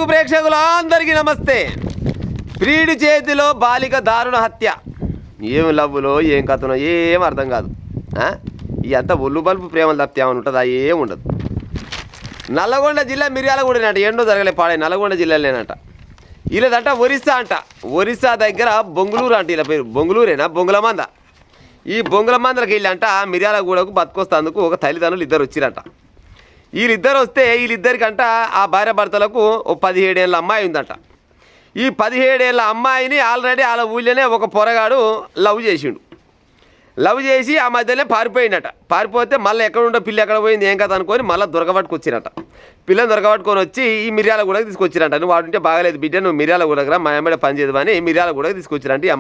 తెలుగు ప్రేక్షకులందరికీ నమస్తే. ప్రియుడి చేతిలో బాలిక దారుణ హత్య. ఏం లవ్వులో ఏం కథనో ఏం అర్థం కాదు. ఈ అంతా ఒళ్ళు బల్పు ప్రేమలు తప్పితే ఏమని ఉంటుందా? ఏం ఉండదు. నల్లగొండ జిల్లా మిర్యాలగూడేనట. ఏండో జరగలే పాడే నల్లగొండ జిల్లాలోనేనట. వీళ్ళదంట ఒరిస్సా అంట. ఒరిస్సా దగ్గర బొంగుళూరు అంట. వీళ్ళ పేరు బొంగుళూరేనా బొంగులమంద. ఈ బొంగులమందలకి వెళ్ళి అంట మిర్యాలగూడకు బతుకొస్తందుకు ఒక తల్లిదండ్రులు ఇద్దరు వచ్చిరట. వీళ్ళిద్దరు వస్తే వీళ్ళిద్దరికంట ఆ భార్య భర్తలకు ఓ 17 ఏళ్ళ అమ్మాయి ఉందట. ఈ 17 ఏళ్ళ అమ్మాయిని ఆల్రెడీ వాళ్ళ ఊళ్ళోనే ఒక పొరగాడు లవ్ చేసిండు. లవ్ చేసి ఆ మధ్యలో పారిపోయిందట. పారిపోతే మళ్ళీ ఎక్కడ ఉండే పిల్ల ఎక్కడ పోయింది ఏం కదా అనుకొని మళ్ళీ దొరకబట్టుకొచ్చిరట. పిల్లని దొరకబట్టుకొని వచ్చి ఈ మిర్యాలగూడకు తీసుకొచ్చిరంట. నువ్వు వాడుంటే బాగలేదు బిడ్డ, నువ్వు మిర్యాలగూడకు రా, మా అమ్మాయి పని చేయదు మిర్యాలగూడకు తీసుకొచ్చిరంట ఈ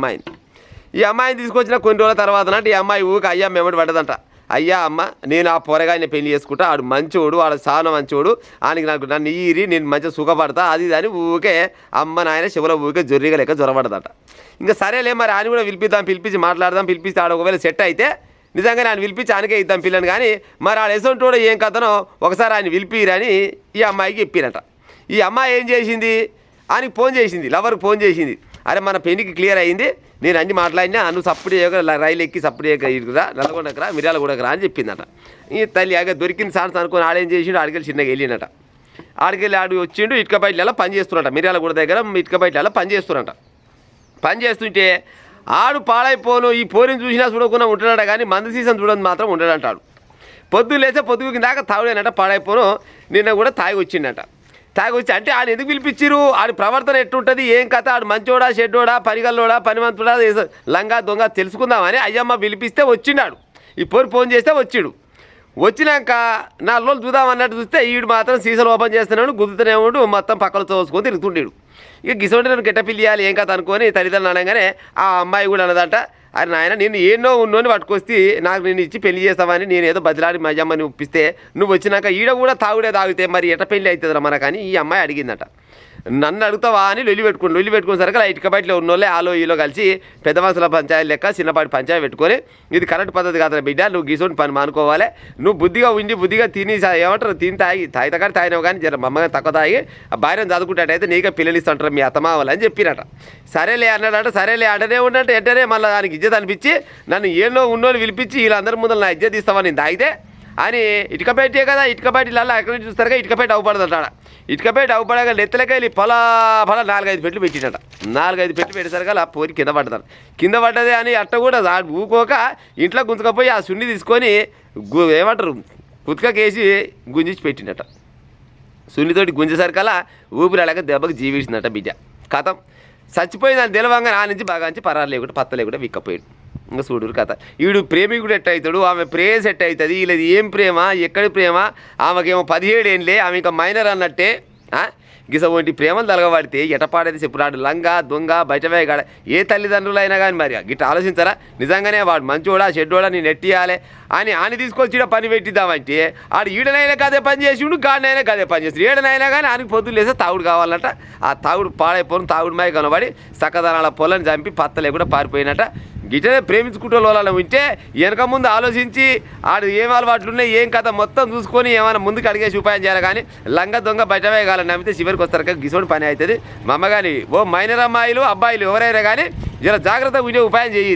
అమ్మాయిని తీసుకొచ్చిన కొన్ని రోజుల తర్వాత ఈ అమ్మాయి ఊరికి అయ్యా మేమటి పడ్డదంట. అయ్యా అమ్మ, నేను ఆ పొరగాయని పెళ్లి చేసుకుంటా, ఆడు మంచోడు, వాడు చాలా మంచోడు, ఆయనకి నన్ను ఈరి నేను మంచిగా సుఖపడతా అది అని ఊకే అమ్మ నాయన శివుల ఊకే జొర్రిగా లెక్క జ్వరపడదట. ఇంకా సరేలే మరి ఆయన కూడా పిలిపిద్దాం మాట్లాడదాం, పిలిపిస్తే ఆడ ఒకవేళ సెట్ అయితే నిజంగానే ఆయన పిలిపించి ఆయనకే ఇద్దాం పిల్లని. కానీ మరి ఆడ ఎసొంటోడు ఏం కథనో ఒకసారి ఆయన పిలిపిరని ఈ అమ్మాయికి చెప్పిరట. ఈ అమ్మాయి ఏం చేసింది, ఆయనకి ఫోన్ చేసింది, లవర్కి ఫోన్ చేసింది. అరే మన పెళ్లికి క్లియర్ అయింది, నేను అన్ని మాట్లాడినా, నువ్వు సప్పుడు రైలు ఎక్కి సప్పుడు ఇరుకురా, నల్లగొండకురా, మిర్యాలగూడకురా అని చెప్పిందట. ఈ తల్లి ఆగ దొరికిన ఛాన్స్ అనుకుని ఆడేం చేసిండు, ఆడికెళ్ళి చిన్నగా వెళ్ళినట. ఆడికెళ్ళి ఆడు వచ్చిండు, ఇటుక బయటలో పని చేస్తున్నట. మిర్యాలగూడ దగ్గర ఇటుక బయటలో పని చేస్తున్నట. పని చేస్తుంటే ఆడు పాడైపోను ఈ పోరిని చూసినా చూడకుండా ఉంటున్నాడు, కానీ మందు సీజన్ చూడని మాత్రం ఉండడంటాడు. పొద్దు లేచే పొద్దుకి దాకా తాగుడేనట. పాడైపోను నిన్న కూడా తాగి వచ్చిండట. తాగి వచ్చి అంటే ఆడు ఎందుకు పిలిపించిరు, ఆడి ప్రవర్తన ఎట్టుంటుంది, ఏం కథ, ఆడు మంచోడా షెడ్డోడా పనిగల్లోడా పనిమంతుడా లంగా దొంగ తెలుసుకుందామని అయ్యమ్మ పిలిపిస్తే వచ్చిండాడు. ఈ ఫోన్ చేస్తే వచ్చిడు. వచ్చినాక 4 రోజులు చూద్దామన్నట్టు చూస్తే ఈడు మాత్రం సీసాలు ఓపెన్ చేస్తున్నాడు, గుద్దుతూనే ఉండు, మొత్తం పక్కన తోసుకొని తిరుగుతుండేడు. ఇక గిసోంటి నేను గెట్ట పిల్లియాలి ఏం కథ అనుకొని తల్లిదండ్రులు అనగానే ఆ అమ్మాయి కూడా అన్నదంట, అరే నాయన నేను ఎన్నో ఉన్నోని పట్టుకొస్తే నాకు నేను ఇచ్చి పెళ్లి చేస్తామని నేను ఏదో బదిలాడి మా అమ్మని ఒప్పిస్తే నువ్వు వచ్చినాక ఈడ కూడా తాగితే మరి ఎట పెళ్లి అవుతుందిరా మనకని ఈ అమ్మాయి అడిగిందట. నన్ను అడుగుతావా అని లొల్లి పెట్టుకుని సరికి ఇటుక బయటలో ఉన్నోళ్ళే ఆలో ఈలో కలిసి పెద్ద మనుషుల పంచాయతీ లెక్క చిన్నపాటి పంచాయతీ పెట్టుకొని ఇది కరెక్ట్ పద్ధతి కాదురా బిడ్డ, నువ్వు గీసోని పని మానుకోవాలి, నువ్వు బుద్ధిగా తిని ఏమంటారు తిని తాగితే తాగినావు కానీ జర అమ్మగారు తక్కువ తాగి ఆ భార్యను చదువుకుంటాడైతే నీకే పిల్లలు ఇస్తుంటారు మీ అత్తమావాలి అని చెప్పినట. సరేలే అన్నాడట. సరేలే అంటనే ఉన్నట్టు వెంటనే మళ్ళీ దానికి ఇజ్జత్ అనిపించి నన్ను ఏళ్ళో ఉన్నోళ్ళు పిలిపించి వీళ్ళందరి ముందు నా ఇజ్జత్ ఇస్తావని నేను తాగితే అని ఇటుక పెట్టే కదా, ఇటుక బయటలలో ఎక్కడి నుంచి చూస్తారుగా ఇటుక పెట్టి అవ్వబడదంటాడ. ఇటుక పెట్టి అవ్వబడగా నెత్తలకెళ్ళి ఫలా 4-5 పెట్లు పెట్టినట. 4-5 పెట్లు పెట్టేసరికి అలా పోరి కింద పడ్డదే అని అట్ట కూడా ఊకోక ఇంట్లో గుంజుకపోయి ఆ సున్ని తీసుకొని ఏమంటారు కుతుకకేసి గుంజించి పెట్టినట. సున్నితోటి గుంజేసరికల్లా ఊపిరాడక దెబ్బకి జీవించిందట బిడ్డ. కథం చచ్చిపోయిందని తెలవంగా ఆ నుంచి బాగా పరారు లేకుండా పత్త లేకుండా విక్కపోయాడు. ఇంకా చూడురు కథ. వీడు ప్రేమికుడు ఎట్ట అవుతాడు, ఆమె ప్రేయస్ ఎట్ట అవుతుంది, వీళ్ళది ఏం ప్రేమ ఎక్కడి ప్రేమ, ఆమెకేమో 17 ఏళ్ళే, ఆమె ఇంకా మైనర్ అన్నట్టే. గిస వంటి ప్రేమలు తలగబడితే ఎటపాడేది చెప్పురాడు లంగా దొంగ బయటవే కాడ ఏ తల్లిదండ్రులు అయినా కానీ మరి గిట్ట ఆలోచించరా, నిజంగానే వాడు మంచోడా చెడ్డోడా నేను నెట్టియాలి అని తీసుకొచ్చి పని పెట్టిద్దామంటే ఆడు ఈడనైనా కదే పని చేసిండు, గాడినైనా కదే పని చేసి ఏడనైనా కానీ ఆయనకి పొద్దులు లేస్తే తాగుడు కావాలంట. ఆ తాగుడు పాడైపోను తాగుడు మాయ కనబడి సక్కదనాల పొలని చంపి పత్త లేకుండా పారిపోయినట. గిట్టనే ప్రేమించుకుంటే వాళ్ళని ఉంటే వెనక ముందు ఆలోచించి ఆడు ఏం అలవాట్లు ఉన్నాయి ఏం కథ మొత్తం చూసుకొని ఏమైనా ముందుకు అడిగేసి ఉపాయం చేయాలి. కానీ లంగ దొంగ బయటవే కావాలని నమ్మితే చివరికి వస్తారు గిసోడి పని అవుతుంది. మా అమ్మ కానీ ఓ మైనర్ అమ్మాయిలు అబ్బాయిలు ఎవరైనా కానీ జర జాగ్రత్తగా ఉండే ఉపాయం చేయరు.